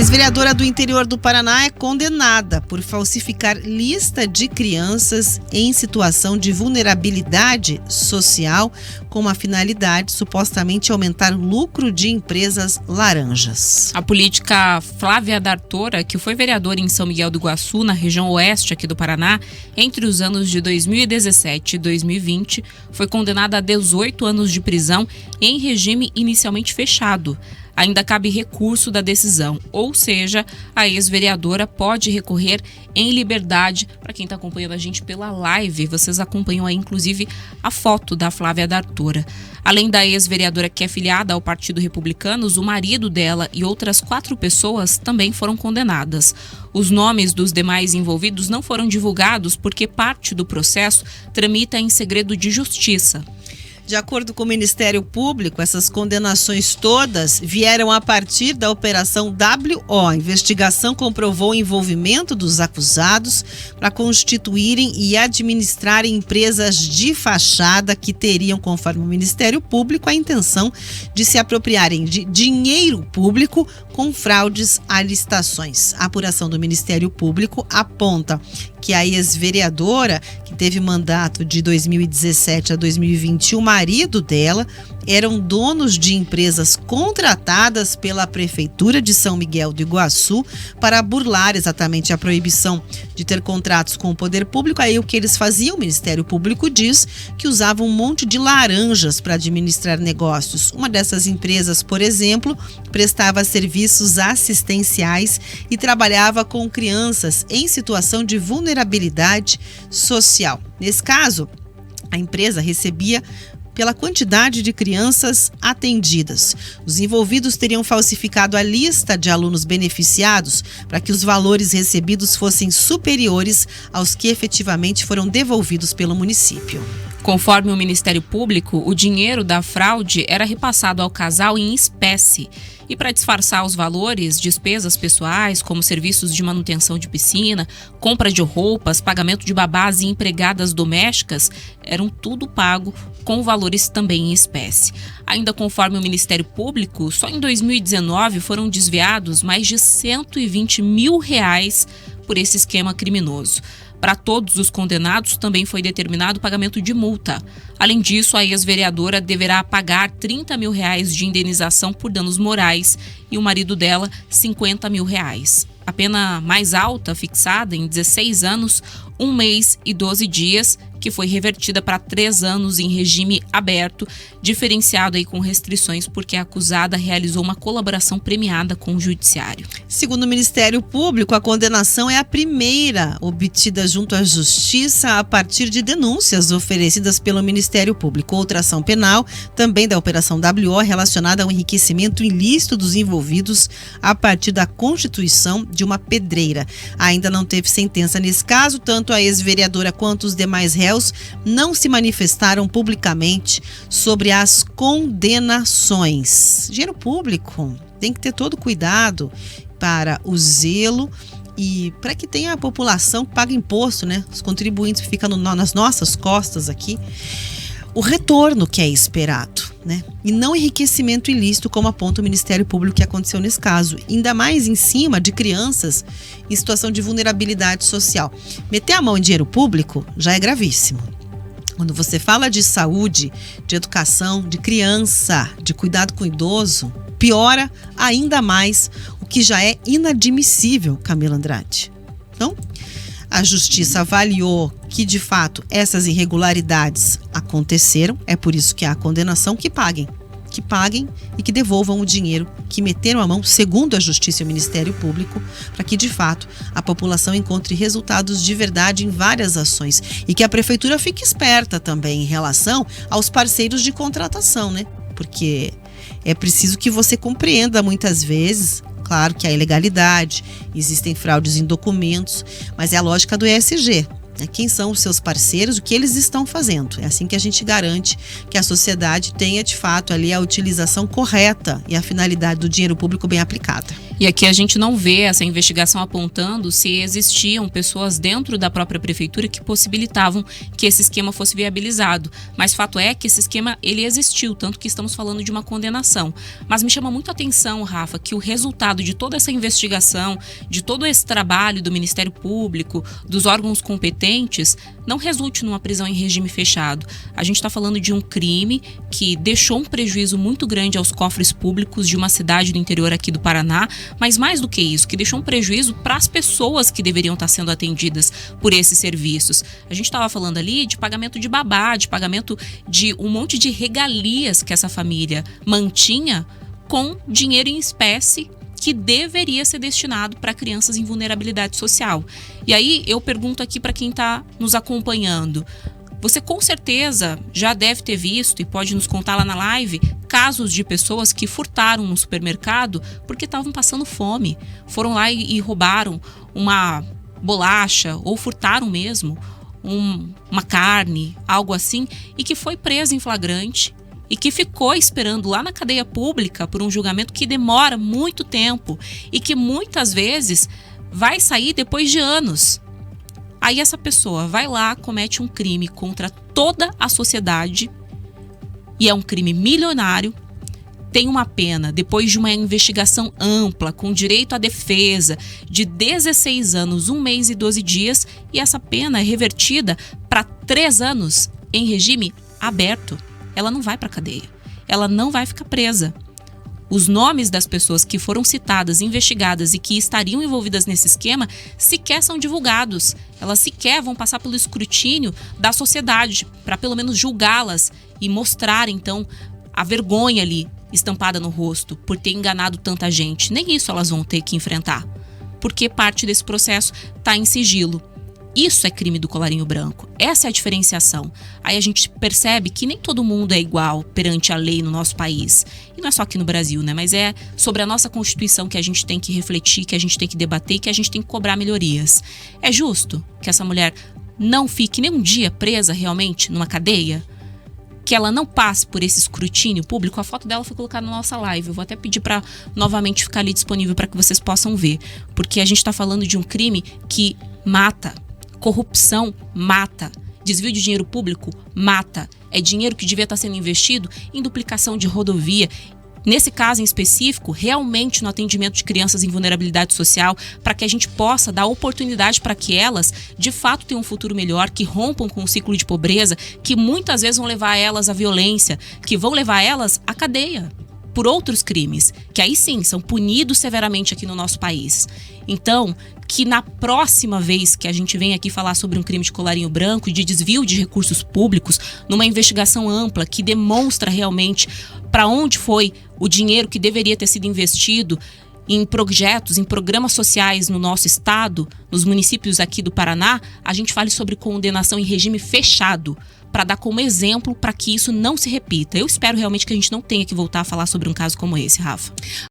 ex-vereadora do interior do Paraná é condenada por falsificar lista de crianças em situação de vulnerabilidade social com uma finalidade supostamente aumentar o lucro de empresas laranjas. A política Flávia D'Artora, que foi vereadora em São Miguel do Iguaçu, na região oeste aqui do Paraná, entre os anos de 2017 e 2020, foi condenada a 18 anos de prisão em regime inicialmente fechado. Ainda cabe recurso da decisão, ou seja, a ex-vereadora pode recorrer em liberdade. Para quem está acompanhando a gente pela live, vocês acompanham aí inclusive a foto da Flávia D'Artora. Além da ex-vereadora que é filiada ao Partido Republicano, o marido dela e outras 4 pessoas também foram condenadas. Os nomes dos demais envolvidos não foram divulgados porque parte do processo tramita em segredo de justiça. De acordo com o Ministério Público, essas condenações todas vieram a partir da Operação WO. A investigação comprovou o envolvimento dos acusados para constituírem e administrarem empresas de fachada que teriam, conforme o Ministério Público, a intenção de se apropriarem de dinheiro público com fraudes a licitações. A apuração do Ministério Público aponta que a ex-vereadora, que teve mandato de 2017 a 2020, o marido dela, eram donos de empresas contratadas pela Prefeitura de São Miguel do Iguaçu para burlar exatamente a proibição de ter contratos com o poder público. Aí o que eles faziam? O Ministério Público diz que usavam um monte de laranjas para administrar negócios. Uma dessas empresas, por exemplo, prestava serviços assistenciais e trabalhava com crianças em situação de vulnerabilidade social. Nesse caso, a empresa recebia pela quantidade de crianças atendidas. Os envolvidos teriam falsificado a lista de alunos beneficiados para que os valores recebidos fossem superiores aos que efetivamente foram devolvidos pelo município. Conforme o Ministério Público, o dinheiro da fraude era repassado ao casal em espécie. E para disfarçar os valores, despesas pessoais, como serviços de manutenção de piscina, compra de roupas, pagamento de babás e empregadas domésticas, eram tudo pago com valores também em espécie. Ainda conforme o Ministério Público, só em 2019 foram desviados mais de R$120 mil por esse esquema criminoso. Para todos os condenados, também foi determinado o pagamento de multa. Além disso, a ex-vereadora deverá pagar R$30 mil de indenização por danos morais e o marido dela R$50 mil. A pena mais alta, fixada em 16 anos, 1 mês e 12 dias, que foi revertida para 3 anos em regime aberto, diferenciado aí com restrições porque a acusada realizou uma colaboração premiada com o judiciário. Segundo o Ministério Público, a condenação é a primeira obtida junto à Justiça a partir de denúncias oferecidas pelo Ministério Público. Outra ação penal, também da Operação WO, relacionada ao enriquecimento ilícito dos envolvidos a partir da constituição de uma pedreira. Ainda não teve sentença nesse caso, tanto a ex-vereadora quanto os demais réus não se manifestaram publicamente sobre as condenações. Dinheiro público tem que ter todo cuidado para o zelo e para que tenha a população que paga imposto, né? Os contribuintes que ficam nas nossas costas aqui. O retorno que é esperado, né? E não enriquecimento ilícito, como aponta o Ministério Público que aconteceu nesse caso. Ainda mais em cima de crianças em situação de vulnerabilidade social. Meter a mão em dinheiro público já é gravíssimo. Quando você fala de saúde, de educação, de criança, de cuidado com o idoso, piora ainda mais o que já é inadmissível, Camila Andrade. Então, a Justiça avaliou que, de fato, essas irregularidades aconteceram. É por isso que há a condenação. Que paguem e que devolvam o dinheiro que meteram a mão, segundo a Justiça e o Ministério Público, para que, de fato, a população encontre resultados de verdade em várias ações. E que a Prefeitura fique esperta também em relação aos parceiros de contratação, né? Porque é preciso que você compreenda muitas vezes. Claro que há ilegalidade, existem fraudes em documentos, mas é a lógica do ESG. né? Quem são os seus parceiros, o que eles estão fazendo. É assim que a gente garante que a sociedade tenha, de fato, ali a utilização correta e a finalidade do dinheiro público bem aplicada. E aqui a gente não vê essa investigação apontando se existiam pessoas dentro da própria prefeitura que possibilitavam que esse esquema fosse viabilizado. Mas fato é que esse esquema, ele existiu, tanto que estamos falando de uma condenação. Mas me chama muito a atenção, Rafa, que o resultado de toda essa investigação, de todo esse trabalho do Ministério Público, dos órgãos competentes, não resulte numa prisão em regime fechado. A gente está falando de um crime que deixou um prejuízo muito grande aos cofres públicos de uma cidade do interior aqui do Paraná, mas mais do que isso, que deixou um prejuízo para as pessoas que deveriam estar sendo atendidas por esses serviços. A gente estava falando ali de pagamento de babá, de pagamento de um monte de regalias que essa família mantinha com dinheiro em espécie que deveria ser destinado para crianças em vulnerabilidade social. E aí eu pergunto aqui para quem está nos acompanhando, você com certeza já deve ter visto e pode nos contar lá na live casos de pessoas que furtaram no supermercado porque estavam passando fome. Foram lá e roubaram uma bolacha ou furtaram mesmo uma carne, algo assim, e que foi preso em flagrante e que ficou esperando lá na cadeia pública por um julgamento que demora muito tempo e que muitas vezes vai sair depois de anos. Aí essa pessoa vai lá, comete um crime contra toda a sociedade e é um crime milionário, tem uma pena, depois de uma investigação ampla, com direito à defesa, de 16 anos, 1 mês e 12 dias, e essa pena é revertida para 3 anos em regime aberto. Ela não vai para a cadeia, ela não vai ficar presa. Os nomes das pessoas que foram citadas, investigadas e que estariam envolvidas nesse esquema sequer são divulgados. Elas sequer vão passar pelo escrutínio da sociedade para pelo menos julgá-las e mostrar então a vergonha ali estampada no rosto por ter enganado tanta gente. Nem isso elas vão ter que enfrentar, porque parte desse processo está em sigilo. Isso é crime do colarinho branco. Essa é a diferenciação. Aí a gente percebe que nem todo mundo é igual perante a lei no nosso país. E não é só aqui no Brasil, né? Mas é sobre a nossa Constituição que a gente tem que refletir, que a gente tem que debater e que a gente tem que cobrar melhorias. É justo que essa mulher não fique nem um dia presa realmente numa cadeia? Que ela não passe por esse escrutínio público? A foto dela foi colocada na nossa live. Eu vou até pedir para novamente ficar ali disponível para que vocês possam ver. Porque a gente está falando de um crime que mata. Corrupção mata, desvio de dinheiro público mata, é dinheiro que devia estar sendo investido em duplicação de rodovia, nesse caso em específico, realmente no atendimento de crianças em vulnerabilidade social, para que a gente possa dar oportunidade para que elas, de fato, tenham um futuro melhor, que rompam com o ciclo de pobreza, que muitas vezes vão levar elas à violência, que vão levar elas à cadeia por outros crimes, que aí sim são punidos severamente aqui no nosso país. Então, que na próxima vez que a gente vem aqui falar sobre um crime de colarinho branco e de desvio de recursos públicos, numa investigação ampla que demonstra realmente para onde foi o dinheiro que deveria ter sido investido em projetos, em programas sociais no nosso estado, nos municípios aqui do Paraná, a gente fale sobre condenação em regime fechado, para dar como exemplo para que isso não se repita. Eu espero realmente que a gente não tenha que voltar a falar sobre um caso como esse, Rafa.